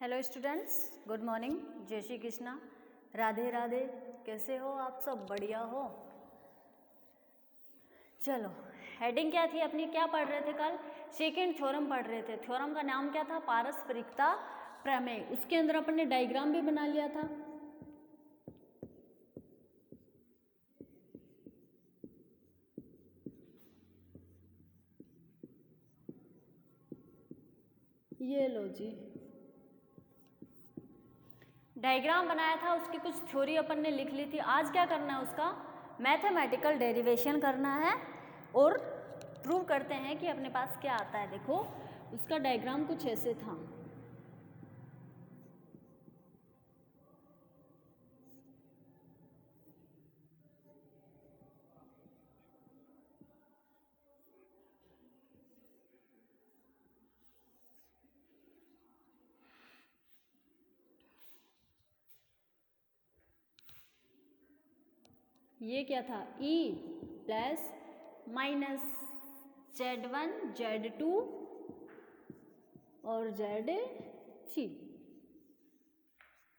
Hello students, good morning, जय श्री कृष्णा, राधे राधे। कैसे हो आप सब? बढ़िया हो? चलो, हेडिंग क्या थी अपनी? क्या पढ़ रहे थे कल? सेकेंड थ्योरम पढ़ रहे थे। थ्योरम का नाम क्या था? पारस्परिकता प्रमेय। उसके अंदर अपन ने डायग्राम भी बना लिया था। ये लो जी, डायग्राम बनाया था, उसकी कुछ थ्योरी अपन ने लिख ली थी। आज क्या करना है? उसका मैथमेटिकल डेरिवेशन करना है और प्रूव करते हैं कि अपने पास क्या आता है। देखो, उसका डायग्राम कुछ ऐसे था। ये क्या था? E plus minus Z1 Z2 और Z3।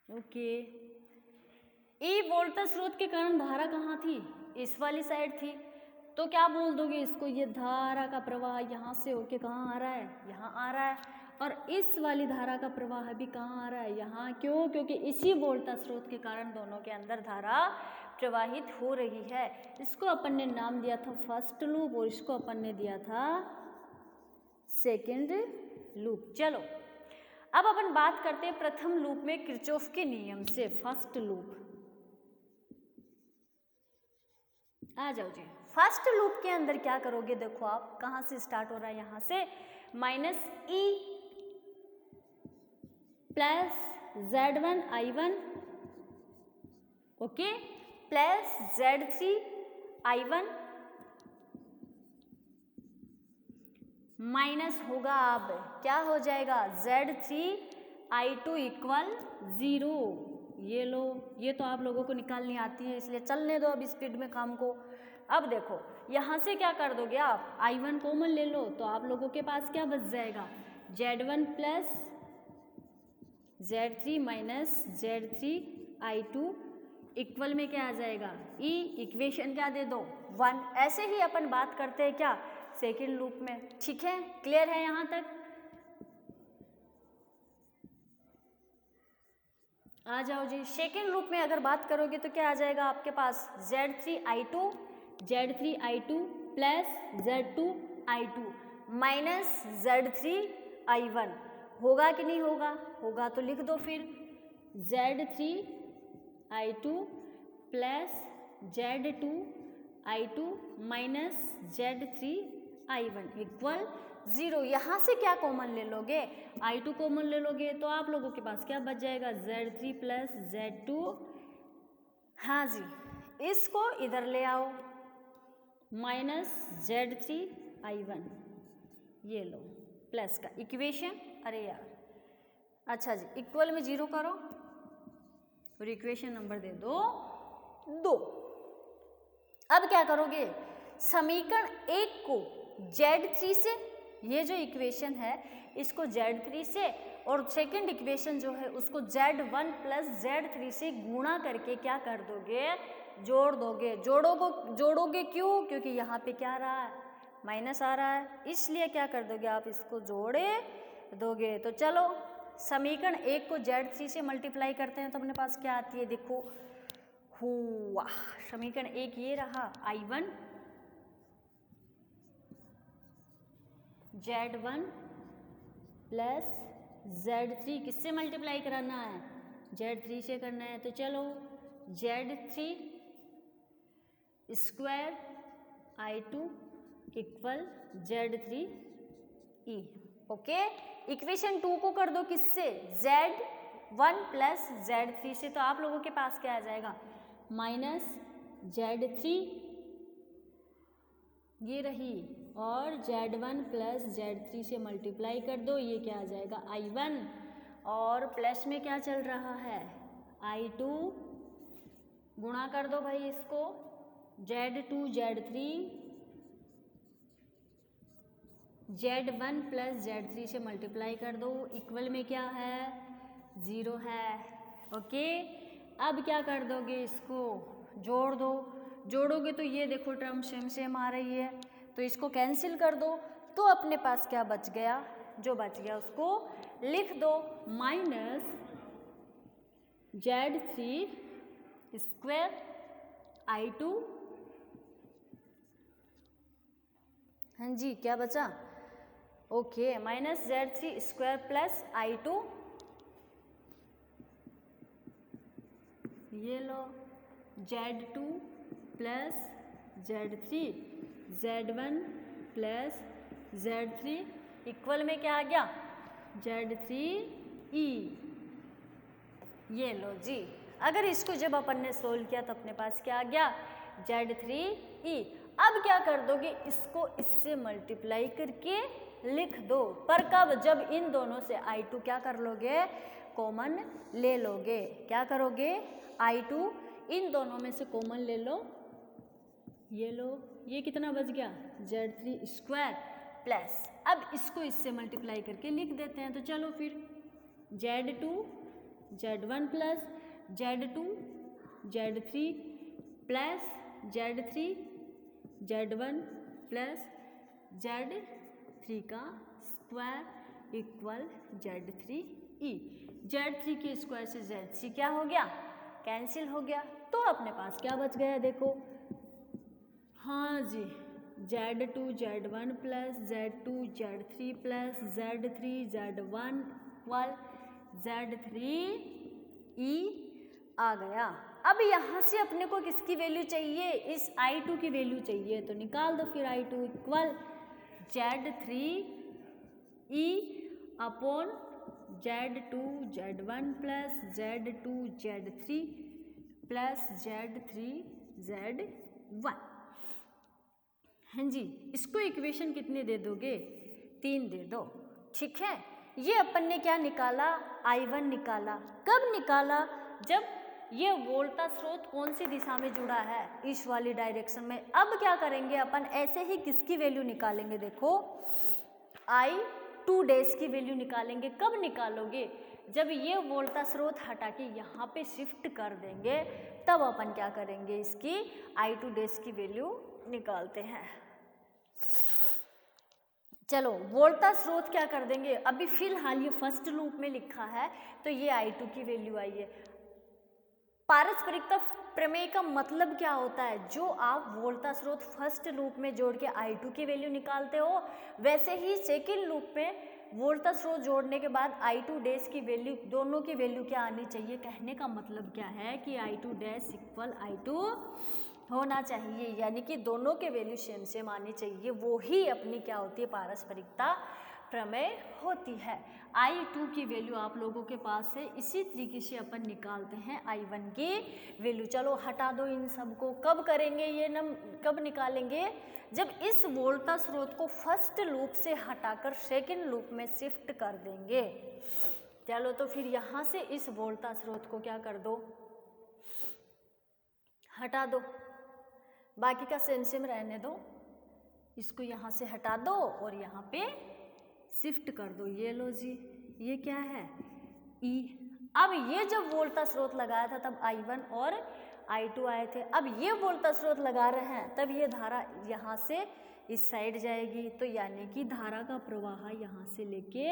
ओके, E वोल्टेज स्रोत के कारण धारा कहाँ थी? इस वाली साइड थी। तो क्या बोल दोगे इसको? ये धारा का प्रवाह यहाँ से होके कहाँ आ रहा है? यहाँ आ रहा है। और इस वाली धारा का प्रवाह भी कहाँ आ रहा है? यहाँ। क्यों? क्योंकि इसी वोल्टेज स्रोत के कारण दोनों के अंदर धारा प्रवाहित हो रही है। इसको अपन ने नाम दिया था फर्स्ट लूप और इसको अपन ने दिया था सेकेंड लूप। चलो, अब अपन बात करते हैं प्रथम लूप में किरचॉफ के नियम से। फर्स्ट लूप आ जाओ जी। फर्स्ट लूप के अंदर क्या करोगे? देखो, आप कहाँ से स्टार्ट हो रहा है? यहाँ से minus E plus Z1 I1, okay, plus Z3 I1 minus होगा, अब क्या हो जाएगा? Z3 I2 equal 0। ये लो, ये तो आप लोगों को निकालनी आती है, इसलिए चलने दो अब स्पीड में काम को। अब देखो, यहाँ से क्या कर दोगे आप? I1 कॉमन ले लो, तो आप लोगों के पास क्या बच जाएगा? Z1 plus Z3 minus Z3 I2 equal में क्या आ जाएगा? E। इक्वेशन क्या दे दो? 1। ऐसे ही अपन बात करते हैं क्या? सेकेंड लूप में। ठीक है, क्लियर है यहाँ तक? आ जाओ जी। सेकेंड लूप में अगर बात करोगे तो क्या आ जाएगा आपके पास? Z3 I2 plus Z2 I2 minus Z3 I1। होगा कि नहीं होगा? होगा, तो लिख दो फिर Z3 I2 plus Z2 I2 minus Z3 I1 equal 0। यहाँ से क्या कॉमन ले लोगे? I2 कॉमन ले लोगे, तो आप लोगों के पास क्या बच जाएगा? Z3 plus Z2। हाँ जी, इसको इधर ले आओ, माइनस Z3 I1। ये लो प्लस का इक्वेशन। अरे यार, अच्छा जी, इक्वल में 0 करो और इक्वेशन नंबर दे दो 2। अब क्या करोगे? समीकरण 1 को Z3 से, ये जो इक्वेशन है इसको Z3 से, और सेकंड इक्वेशन जो है उसको Z1 प्लस Z3 से गुणा करके क्या कर दोगे? जोड़ दोगे। जोड़ोगे क्यों? क्योंकि यहाँ पे क्या आ रहा है? माइनस आ रहा है, इसलिए क्या कर दोगे आप? इसको जोड़े दोगे। तो चलो, समीकरण 1 को Z3 से मल्टीप्लाई करते हैं तो अपने पास क्या आती है? देखो, हुआ समीकरण 1 ये रहा, I1 Z1 प्लस Z3 किससे मल्टीप्लाई कराना है? Z3 से करना है। तो चलो, Z3 square I2 equal Z3 E। Okay, equation 2 को कर दो किससे? Z1 प्लस Z3 से, तो आप लोगों के पास क्या आ जाएगा? माइनस Z3 ये रही, और Z1 प्लस Z3 से मल्टीप्लाई कर दो, ये क्या आ जाएगा? I1, और प्लस में क्या चल रहा है? I2। गुणा कर दो भाई इसको, Z2 Z3 Z1 plus Z3 से मल्टीप्लाई कर दो, इक्वल में क्या है? 0 है। ओके, अब क्या कर दोगे, इसको जोड़ दो। जोड़ोगे तो ये देखो टर्म सेम सेम आ रही है, तो इसको कैंसिल कर दो। तो अपने पास क्या बच गया, जो बच गया उसको लिख दो, माइनस Z3 स्क्वायर I2। हाँ जी, क्या बचा, okay, minus Z3 square plus I2, ये लो Z2 plus Z3, Z1 plus Z3 equal में क्या आ गया, Z3E। ये लो जी, अगर इसको जब अपन ने सोल्व किया तो अपने पास क्या आ गया, Z3E। अब क्या कर दोगे, इसको इससे मल्टीप्लाई करके लिख दो, पर कब, जब इन दोनों से I2 क्या कर लोगे, कॉमन ले लोगे। क्या करोगे, I2 इन दोनों में से कॉमन ले लो, ये लो, ये कितना बच गया, Z3 स्क्वायर प्लस, अब इसको इससे मल्टीप्लाई करके लिख देते हैं। तो चलो फिर Z2 Z1 plus Z2 Z3 plus Z3 Z1 plus Z3 का स्क्वायर इक्वल Z3E। Z3 के स्क्वायर से Z3 क्या हो गया, कैंसिल हो गया। तो अपने पास क्या बच गया, देखो, हाँ जी, Z2 Z1 plus Z2 Z3 plus Z3 Z1 equal Z3E आ गया। अब यहाँ से अपने को किसकी वैल्यू चाहिए, इस I2 की वैल्यू चाहिए, तो निकाल दो फिर I2 equal Z3E upon Z2 Z1 plus Z2 Z3 plus Z3 Z1। हाँ जी, इसको इक्वेशन कितने दे दोगे, 3 दे दो, ठीक है। ये अपन ने क्या निकाला, I1 निकाला। कब निकाला, जब ये वोल्टा स्रोत कौन सी दिशा में जुड़ा है, इस वाली डायरेक्शन में। अब क्या करेंगे अपन, ऐसे ही किसकी वैल्यू निकालेंगे, देखो I2 डैश की वैल्यू निकालेंगे। कब निकालोगे, जब ये वोल्टा स्रोत हटा के यहाँ पे शिफ्ट कर देंगे, तब अपन क्या करेंगे, इसकी I2 डैश की वैल्यू निकालते हैं। चलो, वोल्टा स्रोत क्या कर देंगे, अभी फिलहाल ये फर्स्ट लूप में लिखा है, तो ये I2 की वैल्यू आई है। पारस्परिकता प्रमेय का मतलब क्या होता है, जो आप वोल्टा स्रोत फर्स्ट लूप में जोड़ के I2 की वैल्यू निकालते हो, वैसे ही सेकेंड लूप में वोल्टा स्रोत जोड़ने के बाद I2 डैश की वैल्यू, दोनों की वैल्यू क्या आनी चाहिए। कहने का मतलब क्या है कि I2 डैश इक्वल I2 होना चाहिए, यानी कि दोनों के वैल्यू सेम सेम आनी चाहिए। वो ही अपनी क्या होती है, पारस्परिकता प्रमेय होती है। I2 की वैल्यू आप लोगों के पास है, इसी तरीके से अपन निकालते हैं I1 की वैल्यू। चलो हटा दो इन सबको। कब करेंगे ये, कब निकालेंगे, जब इस वोल्टा स्रोत को फर्स्ट लूप से हटाकर सेकेंड लूप में शिफ्ट कर देंगे। चलो, तो फिर यहाँ से इस वोल्टा स्रोत को क्या कर दो, हटा दो, बाकी का सेम सेम रहने दो। इसको यहाँ से हटा दो और यहाँ पे शिफ्ट कर दो। ये लो जी, ये क्या है, E। अब ये जब वोल्टा स्रोत लगाया था तब I1 और I2 आए थे। अब ये वोल्टा स्रोत लगा रहे हैं, तब ये धारा यहाँ से इस साइड जाएगी, तो यानी कि धारा का प्रवाह यहाँ से लेके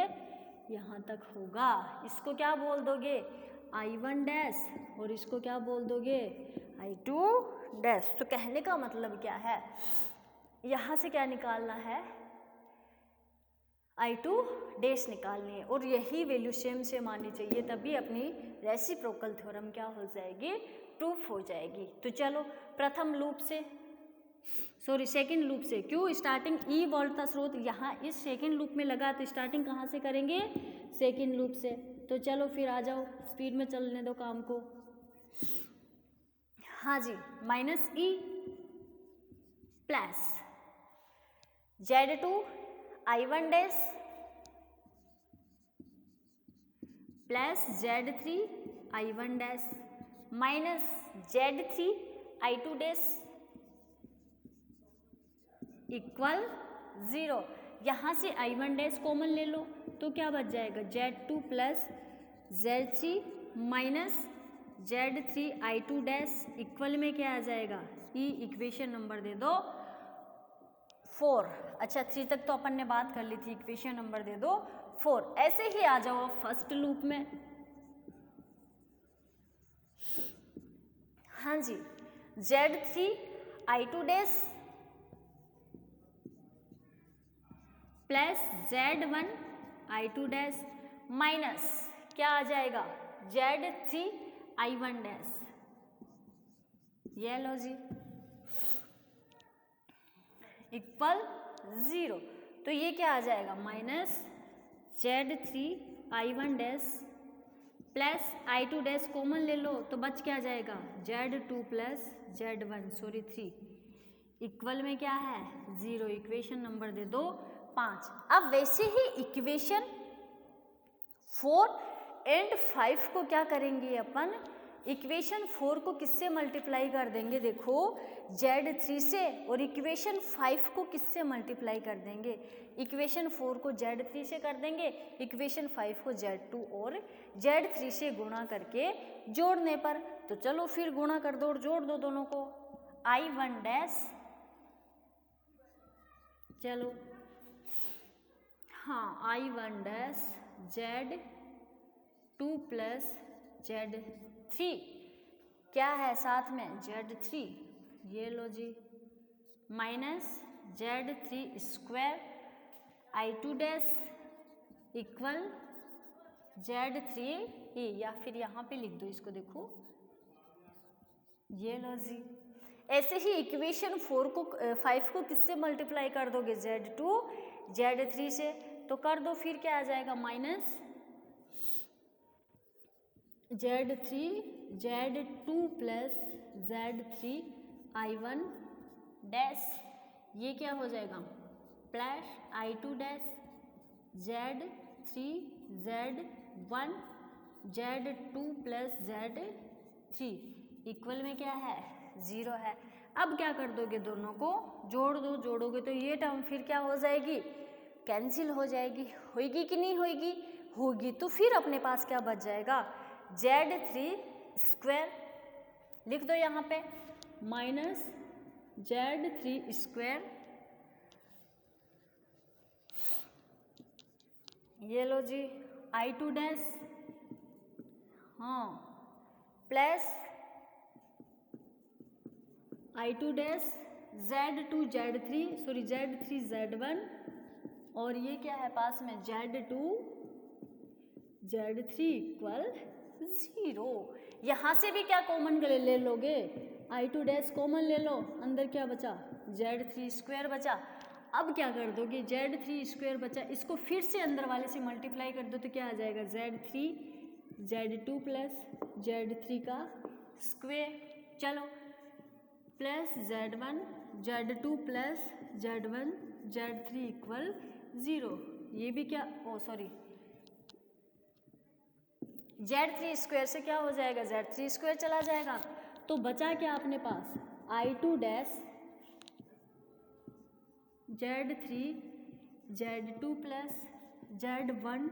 यहाँ तक होगा। इसको क्या बोल दोगे, I1 डैश, और इसको क्या बोल दोगे, I2 डैश। तो कहने का मतलब क्या है, यहाँ से क्या निकालना है, I2 डैश निकालनी है, और यही वैल्यू सेम सेम आनी चाहिए, तभी अपनी रेसिप्रोकल थ्योरम क्या हो जाएगी, प्रूफ हो जाएगी। तो चलो प्रथम लूप से, सॉरी सेकंड लूप से, क्यों, स्टार्टिंग E वोल्टा स्रोत यहाँ इस सेकंड लूप में लगा, तो स्टार्टिंग कहाँ से करेंगे, सेकंड लूप से। तो चलो फिर आ जाओ, स्पीड में चलने दो काम को। हाँ जी, minus E plus Z2 I1 dash plus Z3 I1 dash minus Z3 I2 dash equal 0। यहाँ से I1 डैश कॉमन ले लो, तो क्या बच जाएगा, Z2 plus Z3 minus Z3I2 dash equal में क्या आ जाएगा, ई इक्वेशन नंबर दे दो 4। अच्छा 3 तक तो अपन ने बात कर ली थी, इक्वेशन नंबर दे दो 4। ऐसे ही आ जाओ फर्स्ट लूप में। हाँ जी, Z3I2 dash plus Z1I2 dash minus क्या आ जाएगा, Z3I1 डैश। ये लो जी, इक्वल 0। तो ये क्या आ जाएगा, minus Z3I1 dash plus I2 dash common ले लो तो बच क्या जाएगा, Z2 plus Z1 sorry 3 equal में क्या है 0। इक्वेशन नंबर दे दो 5। अब वैसे ही इक्वेशन 4 एंड 5 को क्या करेंगे अपन, इक्वेशन 4 को किससे मल्टीप्लाई कर देंगे, देखो Z3 से, और इक्वेशन 5 को किससे मल्टीप्लाई कर देंगे, इक्वेशन 4 को Z3 से कर देंगे, इक्वेशन 5 को Z2 और Z3 से गुणा करके जोड़ने पर। तो चलो फिर गुणा कर दो और जोड़ दो दोनों को, I1 डैश, चलो हाँ I1 dash Z2 plus Z3 क्या है साथ में Z3, ये लो जी, minus Z3 square I2 dash equal Z3 या फिर यहाँ पे लिख दो इसको, देखो ये लो जी। ऐसे ही इक्वेशन 5 को किससे मल्टीप्लाई कर दोगे, Z2 Z3 से, तो कर दो फिर क्या आ जाएगा, minus Z3 Z2 plus Z3I1 dash, ये क्या हो जाएगा, plus I2 dash Z3 Z1 Z2 plus Z3 equal में क्या है 0 है। अब क्या कर दोगे, दोनों को जोड़ दो, जोड़ोगे तो ये टर्म फिर क्या हो जाएगी, कैंसिल हो जाएगी। होगी कि नहीं होगी, होगी। तो फिर अपने पास क्या बच जाएगा, Z3 स्क्वायर लिख दो यहाँ पे, माइनस Z3 स्क्वायर, ये लो जी I2 डैश, हाँ plus I2 dash Z2 Z3 sorry Z3 Z1, और ये क्या है पास में Z2 Z3 इक्वल 0। यहाँ से भी क्या कॉमन ले लोगे, I2 डैश कॉमन ले लो, अंदर क्या बचा Z3 स्क्वायर बचा। अब क्या कर दोगे, Z3 स्क्वायर बचा, इसको फिर से अंदर वाले से मल्टीप्लाई कर दो तो क्या आ जाएगा, Z3 Z2 प्लस Z3 का स्क्वायर, चलो plus Z1 Z2 plus Z1 Z3 equal 0। ये भी क्या, ओ सॉरी Z3 स्क्वायर से क्या हो जाएगा, Z3 स्क्वायर चला जाएगा। तो बचा क्या अपने पास, I2 dash Z3 Z2 plus Z1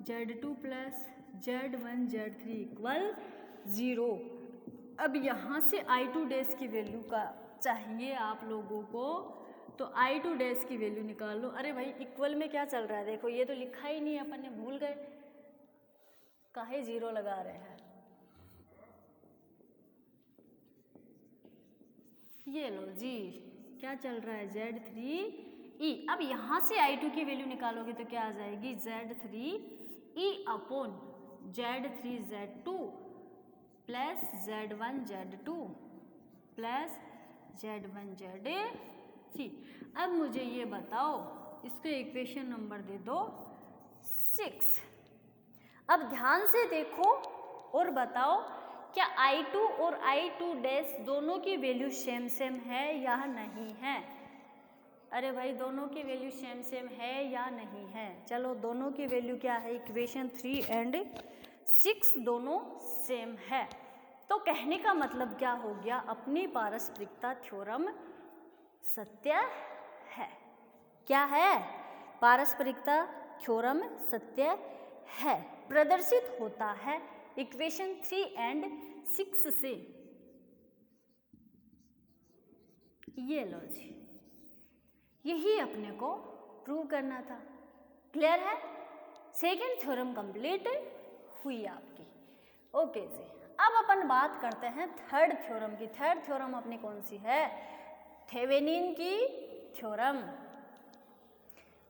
Z2 plus Z1 Z3 equal 0। अब यहाँ से I2 डैश की वैल्यू का चाहिए आप लोगों को, तो I2 डैश की वैल्यू निकाल लो। अरे भाई इक्वल में क्या चल रहा है, देखो ये तो लिखा ही नहीं है, अपन ने भूल गए, काहे 0 लगा रहे हैं। ये लो जी, क्या चल रहा है, Z3E। अब यहाँ से I2 की वैल्यू निकालोगे तो क्या आ जाएगी, Z3E upon Z3 Z2 plus Z1 Z2 plus Z1 Z3। अब मुझे ये बताओ, इसको इक्वेशन नंबर दे दो 6। अब ध्यान से देखो और बताओ, क्या I2 और I2 डैश दोनों की वैल्यू सेम सेम है या नहीं है। अरे भाई दोनों की वैल्यू सेम सेम है या नहीं है, चलो दोनों की वैल्यू क्या है, इक्वेशन 3 एंड 6 दोनों सेम है। तो कहने का मतलब क्या हो गया, अपनी पारस्परिकता थ्योरम सत्य है। क्या है, पारस्परिकता थ्योरम सत्य है, प्रदर्शित होता है इक्वेशन 3 एंड 6 से। ये लो जी, यही अपने को प्रूव करना था। क्लियर है? सेकेंड थ्योरम कंप्लीट हुई आपकी। ओके जी, अब अपन बात करते हैं थर्ड थ्योरम की। थर्ड थ्योरम अपनी कौन सी है? थेवेनिन की थ्योरम।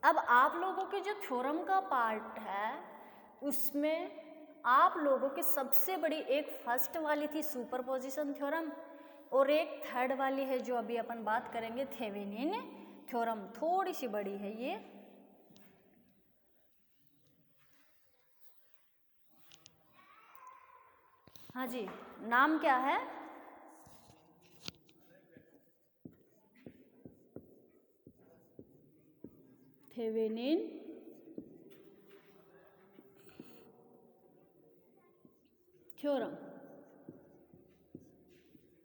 अब आप लोगों के जो थ्योरम का पार्ट है उसमें आप लोगों की सबसे बड़ी एक फर्स्ट वाली थी सुपरपोजिशन थ्योरम, और एक थर्ड वाली है जो अभी अपन बात करेंगे थेवेनिन थ्योरम। थोड़ी सी बड़ी है ये। हाँ जी, नाम क्या है? Thevenin theorem.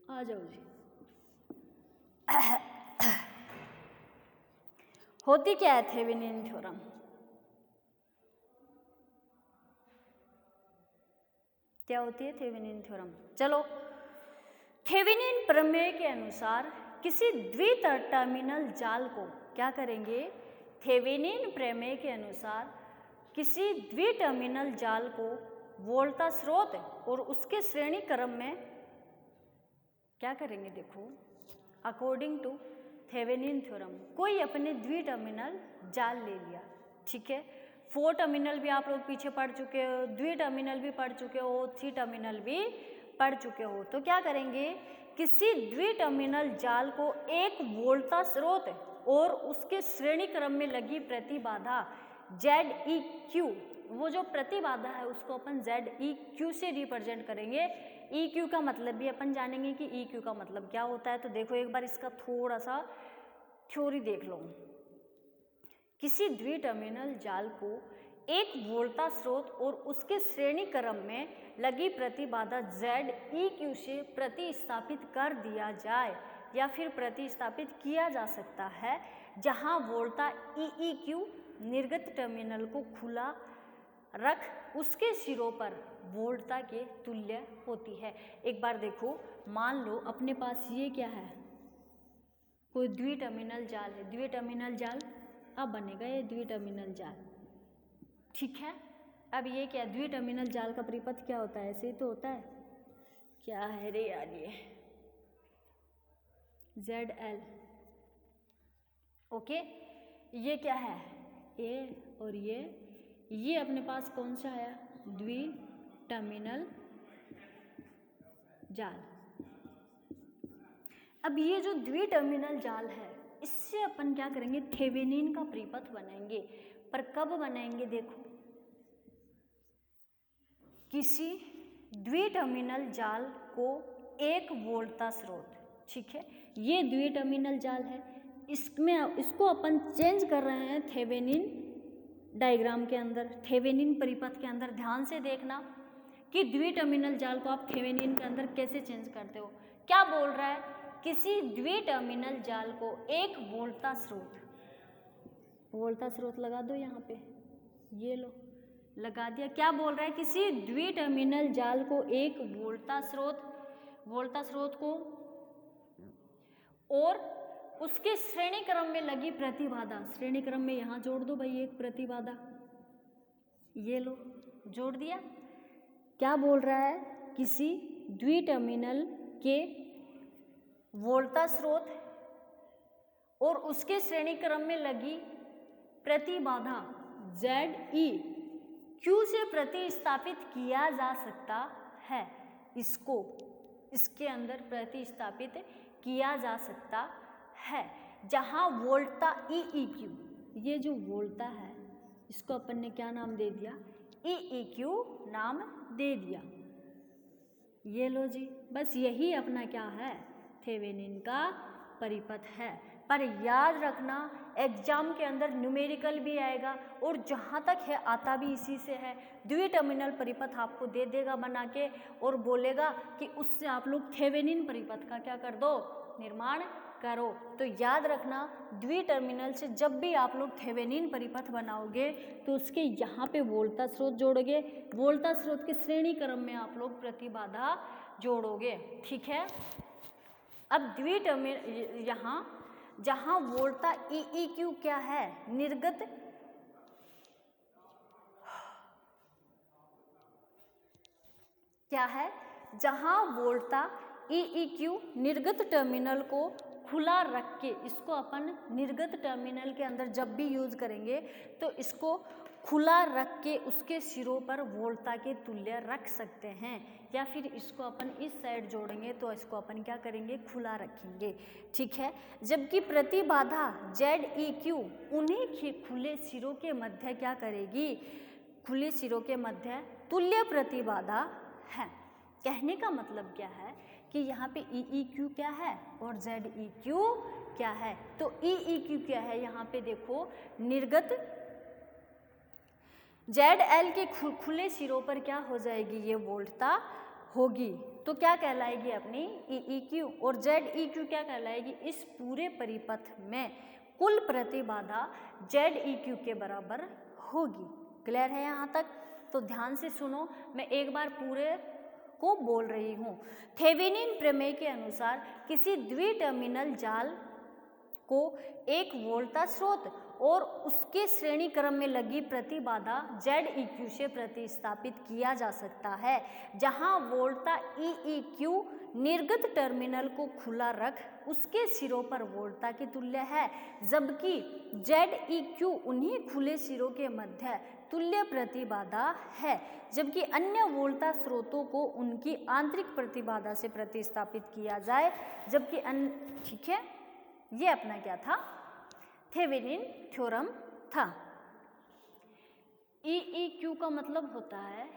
आ जाओ जी। होती क्या है थेवेनिन थ्योरम? क्या होती है थेवेनिन थ्योरम? चलो, थेवेनिन प्रमेय के अनुसार किसी द्विटर्मिनल जाल को क्या करेंगे? थेवेनिन प्रमेय के अनुसार किसी द्विटर्मिनल जाल को वोल्टा स्रोत और उसके श्रेणी क्रम में क्या करेंगे? देखो, अकॉर्डिंग टू थेवेनिन थ्योरम कोई अपने द्विटर्मिनल जाल ले लिया, ठीक है। 4 टर्मिनल भी आप लोग पीछे पढ़ चुके हो, द्विटर्मिनल भी पढ़ चुके हो, 3 टर्मिनल भी पढ़ चुके हो। तो क्या करेंगे? किसी द्विटर्मिनल जाल को एक वोल्टा स्रोत और उसके श्रेणी क्रम में लगी प्रतिबाधा ZEQ, वो जो प्रतिबाधा है उसको अपन ZEQ से रिप्रेजेंट करेंगे। EQ का मतलब भी अपन जानेंगे कि EQ का मतलब क्या होता है। तो देखो एक बार इसका थोड़ा सा थ्योरी देख लो। किसी द्विटर्मिनल जाल को एक वोल्टा स्रोत और उसके श्रेणी क्रम में लगी प्रतिबाधा ZEQ से प्रतिस्थापित कर दिया जाए या फिर प्रतिस्थापित किया जा सकता है, जहां वोल्टा EEQ निर्गत टर्मिनल को खुला रख उसके सिरों पर वोल्टा के तुल्य होती है। एक बार देखो, मान लो अपने पास ये क्या है? कोई द्विटर्मिनल जाल है। द्विटर्मिनल जाल अब बनेगा ये द्विटर्मिनल जाल, ठीक है। अब ये क्या? द्विटर्मिनल जाल का परिपथ क्या होता है? ऐसे ही तो होता है। क्या है रे यार ये? ZL। ओके, ये क्या है? A और ये अपने पास कौन सा है? द्विटर्मिनल जाल। अब ये जो द्विटर्मिनल जाल है इससे अपन क्या करेंगे? थेवेनिन का परिपथ बनाएंगे। पर कब बनाएंगे? देखो, किसी द्विटर्मिनल जाल को एक वोल्टा स्रोत, ठीक है, ये द्विटर्मिनल जाल है, इसको अपन चेंज कर रहे हैं थेवेनिन डायग्राम के अंदर, थेवेनिन परिपथ के अंदर। ध्यान से देखना कि द्विटर्मिनल जाल को आप थेवेनिन के अंदर कैसे चेंज करते हो। क्या बोल रहा है? किसी द्विटर्मिनल जाल को एक वोल्टा स्रोत लगा दो यहाँ पे, ये लो लगा दिया। क्या बोल रहा है? किसी द्विटर्मिनल जाल को एक वोल्टा स्रोत को और उसके श्रेणी क्रम में लगी प्रतिबाधा, श्रेणी क्रम में यहाँ जोड़ दो भाई एक प्रतिबाधा, ये लो जोड़ दिया। क्या बोल रहा है? किसी द्विटर्मिनल के वोल्टा स्रोत और उसके श्रेणी क्रम में लगी प्रतिबाधा ZEQ से प्रतिस्थापित किया जा सकता है। इसके अंदर प्रतिस्थापित किया जा सकता है, जहां वोल्टा EEQ, ये जो वोल्टा है इसको अपन ने क्या नाम दे दिया? EEQ नाम दे दिया। ये लो जी, बस यही अपना क्या है? थेवेनिन का परिपथ है। पर याद रखना एग्जाम के अंदर न्यूमेरिकल भी आएगा और जहाँ तक है आता भी इसी से है। द्विटर्मिनल परिपथ आपको दे देगा बना के और बोलेगा कि उससे आप लोग थेवेनिन परिपथ का क्या कर दो? निर्माण करो। तो याद रखना द्वि टर्मिनल से जब भी आप लोग थेवेनिन परिपथ बनाओगे तो उसके यहाँ पे वोल्टा स्रोत जोड़ोगे, वोल्टा स्रोत के श्रेणी क्रम में आप लोग प्रतिबाधा जोड़ोगे। ठीक है। अब द्वि टर्मिनल यहाँ जहाँ वोल्टा EEQ क्या है, निर्गत क्या है, जहाँ वोल्टा EEQ निर्गत टर्मिनल को खुला रख के, इसको अपन निर्गत टर्मिनल के अंदर जब भी यूज करेंगे तो इसको खुला रख के उसके सिरों पर वोल्टा के तुल्य रख सकते हैं, या फिर इसको अपन इस साइड जोड़ेंगे तो इसको अपन क्या करेंगे, खुला रखेंगे। ठीक है। जबकि प्रतिबाधा ZEQ उन्हीं खुले सिरों के मध्य क्या करेगी, खुले सिरों के मध्य तुल्य प्रतिबाधा है। कहने का मतलब क्या है कि यहाँ पे EEQ क्या है और ZEQ क्या है। तो EEQ क्या है, यहाँ पे देखो निर्गत ZL के खुले सिरों पर क्या हो जाएगी, ये वोल्टता होगी, तो क्या कहलाएगी अपनी EEQ, और ZEQ क्या कहलाएगी, इस पूरे परिपथ में कुल प्रतिबाधा ZEQ के बराबर होगी। क्लियर है यहाँ तक? तो ध्यान से सुनो, मैं एक बार पूरे को बोल रही हूँ। थेवेनिन प्रमेय के अनुसार किसी द्वि टर्मिनल जाल को एक वोल्टा स्रोत और उसके श्रेणी क्रम में लगी प्रतिबाधा ZEQ से प्रतिस्थापित किया जा सकता है, जहां वोल्टा EEQ निर्गत टर्मिनल को खुला रख उसके सिरों पर वोल्टा के तुल्य है, जबकि ZEQ उन्हीं खुले सिरों के मध्य तुल्य प्रतिबाधा है, जबकि अन्य वोल्टा स्रोतों को उनकी आंतरिक प्रतिबाधा से प्रतिस्थापित किया जाए, जबकि ठीक है, ये अपना क्या था, थेवेनिन थ्योरम था। EEQ का मतलब होता है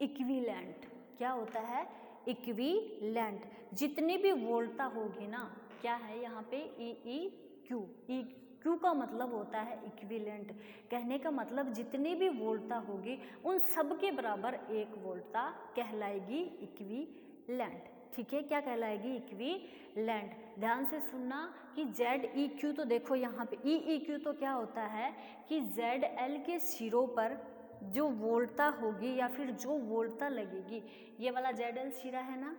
इक्विवेलेंट। क्या होता है, इक्विवेलेंट। जितनी भी वोल्टा होगी ना, क्या है यहाँ पे EEQ, EQ का मतलब होता है इक्विवेलेंट। कहने का मतलब जितनी भी वोल्टा होगी उन सब के बराबर एक वोल्टा कहलाएगी इक्विवेलेंट। ठीक है, क्या कहलाएगी, इक्विवेलेंट। ध्यान से सुनना कि ZEQ तो देखो यहाँ पे EEQ तो क्या होता है कि ZL के सिरों पर जो वोल्टा होगी या फिर जो वोल्टा लगेगी, ये वाला ZL सिरा है ना,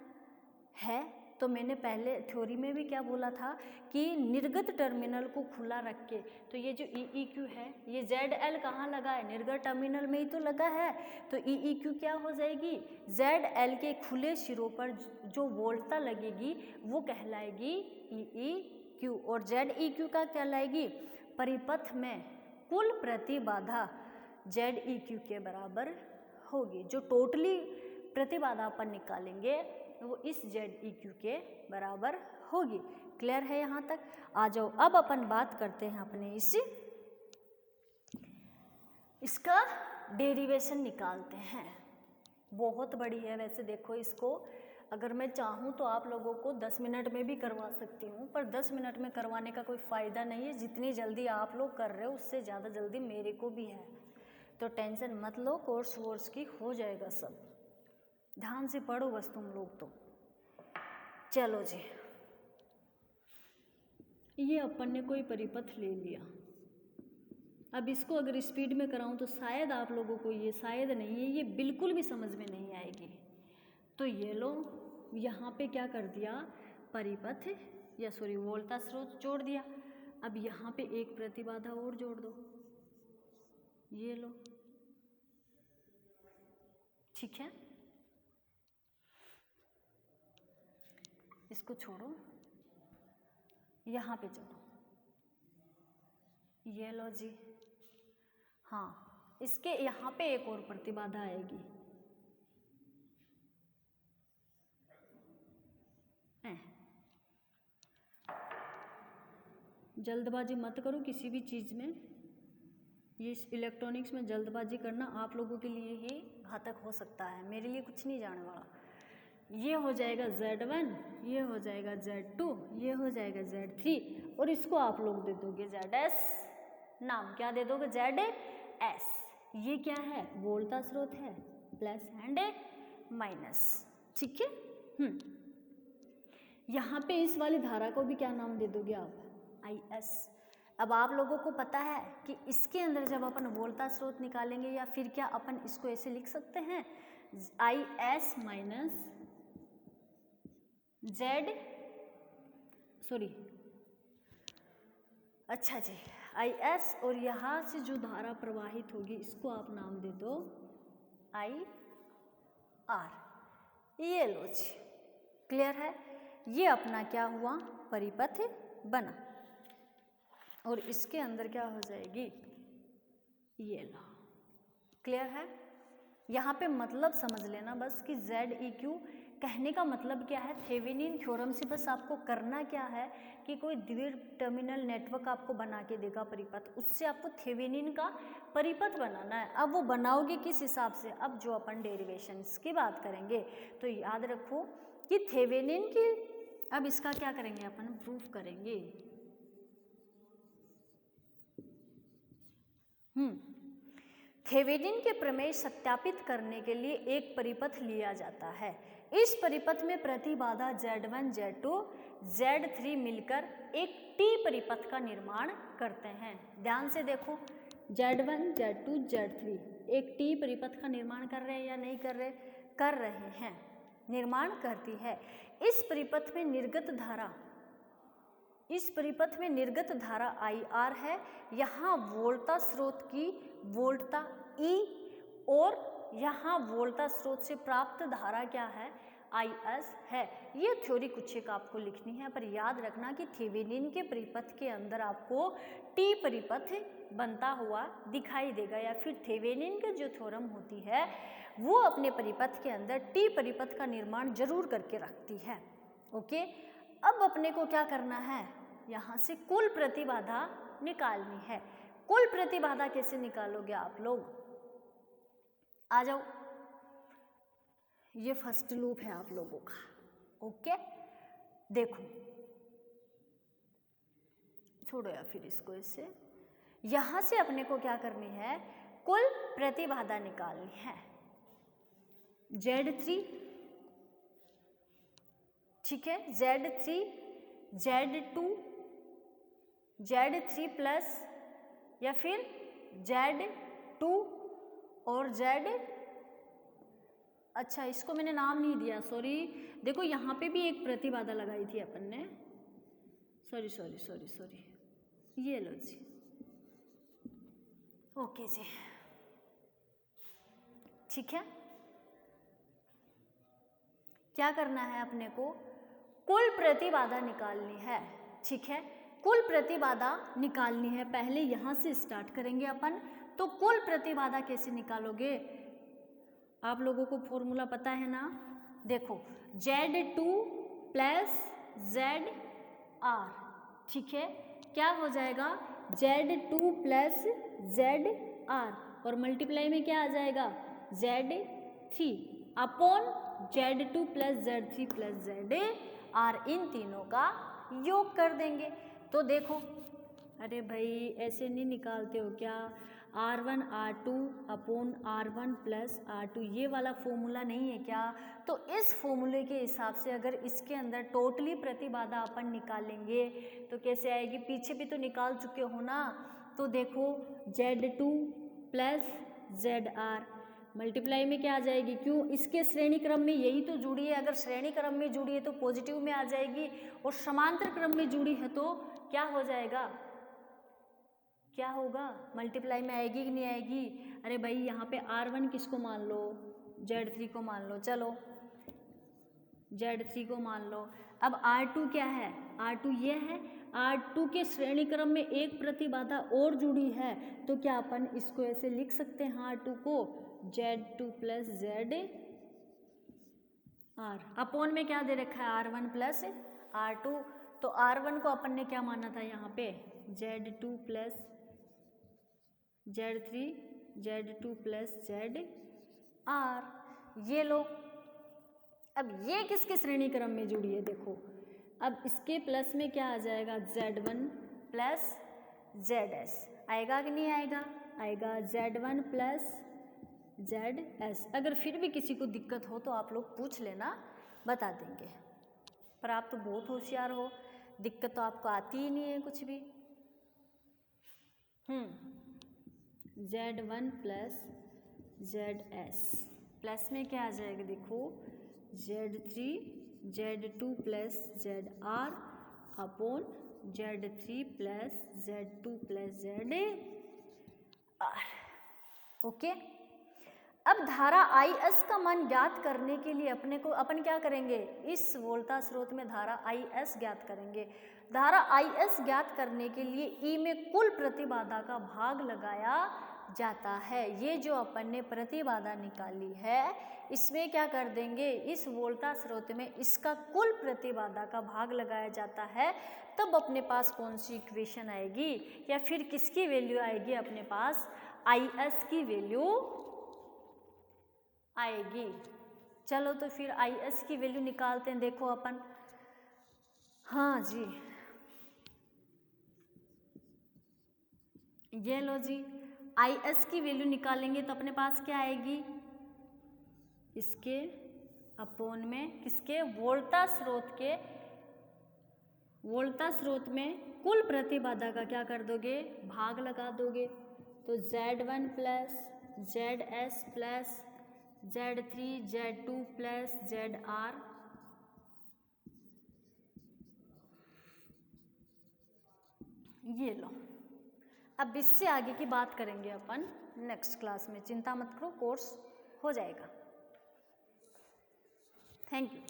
है, तो मैंने पहले थ्योरी में भी क्या बोला था कि निर्गत टर्मिनल को खुला रख के, तो ये जो EEQ है ये ZL कहाँ लगा है, निर्गत टर्मिनल में ही तो लगा है, तो EEQ क्या हो जाएगी, ZL के खुले सिरों पर जो वोल्टा लगेगी वो कहलाएगी EEQ, और ZEQ का कहलाएगी परिपथ में कुल प्रतिबाधा ZEQ के बराबर होगी। जो टोटली प्रतिबाधा अपन निकालेंगे वो इस ZEQ के बराबर होगी। क्लियर है यहाँ तक? आ जाओ, अब अपन बात करते हैं अपने इसका डेरिवेशन निकालते हैं। बहुत बड़ी है वैसे, देखो इसको अगर मैं चाहूँ तो आप लोगों को 10 मिनट में भी करवा सकती हूँ, पर 10 मिनट में करवाने का कोई फ़ायदा नहीं है। जितनी जल्दी आप लोग कर रहे हो उससे ज़्यादा जल्दी मेरे को भी है, तो टेंशन मत लो, कोर्स वोर्स की हो जाएगा सब। ध्यान से पढ़ो बस तुम लोग तो। चलो जी, ये अपन ने कोई परिपथ ले लिया। अब इसको अगर स्पीड में कराऊं तो शायद आप लोगों को, ये शायद नहीं है, ये बिल्कुल भी समझ में नहीं आएगी। तो ये लो, यहाँ पे क्या कर दिया, परिपथ या सॉरी वोल्टा स्रोत जोड़ दिया। अब यहाँ पे एक प्रतिबाधा और जोड़ दो, ये लो, ठीक है। इसको छोड़ो, यहाँ पे चलो, ये लो जी। हाँ, इसके यहाँ पे एक और प्रतिबाधा आएगी, जल्दबाजी मत करो किसी भी चीज़ में। ये इलेक्ट्रॉनिक्स में जल्दबाजी करना आप लोगों के लिए ही घातक हो सकता है, मेरे लिए कुछ नहीं जाने वाला। ये हो जाएगा Z1, ये हो जाएगा Z2, ये हो जाएगा Z3, और इसको आप लोग दे दोगे ZS नाम। क्या दे दोगे, ZS। ये क्या है, वोल्टा स्रोत है, प्लस एंड माइनस, ठीक है। यहाँ पे इस वाली धारा को भी क्या नाम दे दोगे आप? IS। अब आप लोगों को पता है कि इसके अंदर जब अपन वोल्टा स्रोत निकालेंगे या फिर क्या अपन इसको ऐसे लिख सकते हैं IS माइनस Z, सॉरी, अच्छा जी, IS और यहाँ से जो धारा प्रवाहित होगी इसको आप नाम दे दो IR। ये लो जी, क्लियर है? ये अपना क्या हुआ? परिपथ बना और इसके अंदर क्या हो जाएगी? ये लो, क्लियर है? यहाँ पे मतलब समझ लेना बस कि ZeQ कहने का मतलब क्या है, थेवेनिन थ्योरम से बस आपको करना क्या है कि कोई द्वि टर्मिनल नेटवर्क आपको बना के देगा परिपथ, उससे आपको थेवेनिन का परिपथ बनाना है। अब वो बनाओगे किस हिसाब से? अब जो अपन डेरिवेशंस की बात करेंगे तो याद रखो कि थेवेनिन की, अब इसका क्या करेंगे अपन? प्रूफ करेंगे। थेवेनिन के प्रमेय सत्यापित करने के लिए एक परिपथ लिया जाता है। इस परिपथ में प्रतिबाधा Z1, Z2, Z3 मिलकर एक T परिपथ का निर्माण करते हैं। ध्यान से देखो, Z1, Z2, Z3 एक T परिपथ का निर्माण कर रहे हैं या नहीं कर रहे? कर रहे हैं, निर्माण करती है। इस परिपथ में निर्गत धारा IR है। यहाँ वोल्टा स्रोत की वोल्टा E और यहाँ वोल्टा स्रोत से प्राप्त धारा क्या है? IS है। ये थ्योरी कुछ एक आपको लिखनी है, पर याद रखना कि थेवेनिन के परिपथ के अंदर आपको T परिपथ बनता हुआ दिखाई देगा, या फिर थेवेनिन की जो थ्योरम होती है वो अपने परिपथ के अंदर T परिपथ का निर्माण जरूर करके रखती है। ओके, अब अपने को क्या करना है? यहाँ से कुल प्रतिबाधा निकालनी है। कुल प्रतिबाधा कैसे निकालोगे आप लोग? आ जाओ, ये फर्स्ट लूप है आप लोगों का। ओके, देखो, छोड़ो या फिर इसको इससे, यहां से अपने को क्या करनी है? कुल प्रतिबाधा निकालनी है। Z3, ठीक है, Z3, Z2, Z3 प्लस या फिर Z2 और Z, अच्छा इसको मैंने नाम नहीं दिया, सॉरी। देखो यहाँ पे भी एक प्रतिबाधा लगाई थी अपन ने, सॉरी, ये लो जी। ओके जी, ठीक है। क्या करना है अपने को? कुल प्रतिबाधा निकालनी है, ठीक है। कुल प्रतिबाधा निकालनी है, पहले यहाँ से स्टार्ट करेंगे अपन। तो कुल प्रतिबाधा कैसे निकालोगे? आप लोगों को फॉर्मूला पता है ना? देखो, Z2 प्लस ZR, ठीक है, क्या हो जाएगा? Z2 प्लस ZR और मल्टीप्लाई में क्या आ जाएगा? Z3 upon Z2 plus Z3 plus ZR, इन तीनों का योग कर देंगे। तो देखो, अरे भाई ऐसे नहीं निकालते हो क्या? R1 R2 upon R1 plus R2, ये वाला फॉर्मूला नहीं है क्या? तो इस फॉर्मूले के हिसाब से अगर इसके अंदर टोटली प्रतिबाधा अपन निकालेंगे तो कैसे आएगी? पीछे भी तो निकाल चुके हो ना। तो देखो, Z2 प्लस ZR मल्टीप्लाई में क्या आ जाएगी? क्यों? इसके श्रेणी क्रम में यही तो जुड़ी है। अगर श्रेणी क्रम में जुड़ी है तो पॉजिटिव में आ जाएगी, और समांतर क्रम में जुड़ी है तो क्या हो जाएगा? क्या होगा? मल्टीप्लाई में आएगी कि नहीं आएगी? अरे भाई यहाँ पे R1 किसको मान लो? Z3 को मान लो, चलो Z3 को मान लो। अब R2 क्या है? R2 ये है, R2 के श्रेणी क्रम में एक प्रतिबाधा और जुड़ी है, तो क्या अपन इसको ऐसे लिख सकते हैं R2 को? Z2 प्लस ZR अपॉन में क्या दे रखा है? R1 plus R2। तो R1 को अपन ने क्या माना था यहाँ पे? Z2 plus Z3, Z2 plus ZR, ये लो। अब ये किसके श्रेणी क्रम में जुड़ी है? देखो, अब इसके प्लस में क्या आ जाएगा? Z1 प्लस ZS आएगा कि नहीं आएगा? आएगा। Z1 plus ZS। अगर फिर भी किसी को दिक्कत हो तो आप लोग पूछ लेना, बता देंगे, पर आप तो बहुत होशियार हो, दिक्कत तो आपको आती ही नहीं है कुछ भी। Z1 प्लस ZS प्लस में क्या आ जाएगा देखो, Z3 Z2 plus ZR upon Z3 plus Z2 plus ZR। Okay, अब धारा IS का मान ज्ञात करने के लिए अपन क्या करेंगे, इस वोल्टा स्रोत में धारा IS ज्ञात करेंगे। धारा IS ज्ञात करने के लिए E में कुल प्रतिबाधा का भाग लगाया जाता है। ये जो अपन ने प्रतिबाधा निकाली है इसमें क्या कर देंगे, इस वोल्टा स्रोत में इसका कुल प्रतिबाधा का भाग लगाया जाता है, तब अपने पास कौन सी इक्वेशन आएगी, या फिर किसकी वैल्यू आएगी, अपने पास IS की वैल्यू आएगी। चलो तो फिर IS की वैल्यू निकालते हैं, देखो अपन। हाँ जी, ये लो जी, IS की वैल्यू निकालेंगे तो अपने पास क्या आएगी, इसके अपोन में किसके, वोल्टा स्रोत में कुल प्रतिबाधा का क्या कर दोगे, भाग लगा दोगे। तो Z1 plus ZS plus Z3 Z2 plus ZR ये लो। अब इससे आगे की बात करेंगे अपन नेक्स्ट क्लास में, चिंता मत करो, कोर्स हो जाएगा। Thank you.